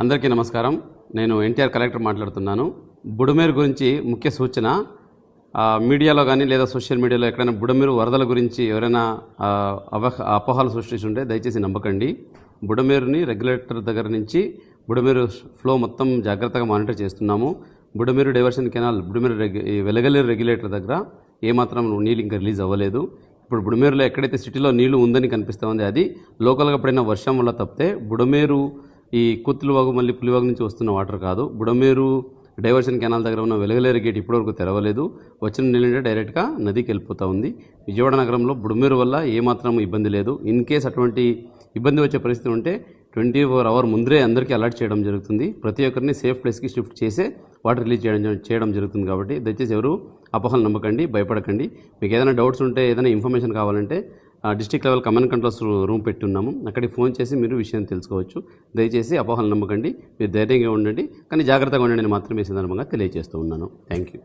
అందరికీ నమస్కారం. నేను ఎన్టీఆర్ కలెక్టర్ మాట్లాడుతున్నాను. బుడమేరు గురించి ముఖ్య సూచన, మీడియాలో కానీ లేదా సోషల్ మీడియాలో ఎక్కడైనా బుడమేరు వరదల గురించి ఎవరైనా అపోహలు సృష్టిస్తుంటే దయచేసి నమ్మకండి. బుడమేరుని రెగ్యులేటర్ దగ్గర నుంచి బుడమేరు ఫ్లో మొత్తం జాగ్రత్తగా మానిటర్ చేస్తున్నాము. Budameru diversion canal Budameru Velagaleru regulator దగ్గర ఏమాత్రం నీళ్ళు ఇంకా రిలీజ్ అవ్వలేదు. ఇప్పుడు బుడమేరులో ఎక్కడైతే సిటీలో నీళ్లు ఉందని కనిపిస్తూ ఉంది, అది లోకల్గా పడిన వర్షం వల్ల తప్పితే బుడమేరు ఈ కుత్తులవాగు మళ్ళీ పులివాగు నుంచి వస్తున్న వాటర్ కాదు. బుడమేరు డైవర్షన్ కెనాల్ దగ్గర ఉన్న వెలగలేరు గేట్ ఇప్పటివరకు తెరవలేదు. వచ్చిన నీళ్ళంటే డైరెక్ట్గా నదికి వెళ్ళిపోతూ ఉంది. విజయవాడ నగరంలో బుడమేరు వల్ల ఏమాత్రం ఇబ్బంది లేదు. ఇన్ కేస్ అటువంటి ఇబ్బంది వచ్చే పరిస్థితి ఉంటే 24 hours ముందరే అందరికీ అలర్ట్ చేయడం జరుగుతుంది. ప్రతి ఒక్కరిని సేఫ్ ప్లేస్కి షిఫ్ట్ చేసే వాటర్ రిలీజ్ చేయడం జరుగుతుంది. కాబట్టి దయచేసి ఎవరు అపోహలు నమ్మకండి, భయపడకండి. మీకు ఏదైనా డౌట్స్ ఉంటే, ఏదైనా ఇన్ఫర్మేషన్ కావాలంటే district level command controls room పెట్టున్నాము, అక్కడికి ఫోన్ చేసి మీరు విషయం తెలుసుకోవచ్చు. దయచేసి అపోహలు నమ్మకండి, మీరు ధైర్యంగా ఉండండి, కానీ జాగ్రత్తగా ఉండండి అని మాత్రమే సందర్భంగా తెలియజేస్తూ ఉన్నాను. Thank you.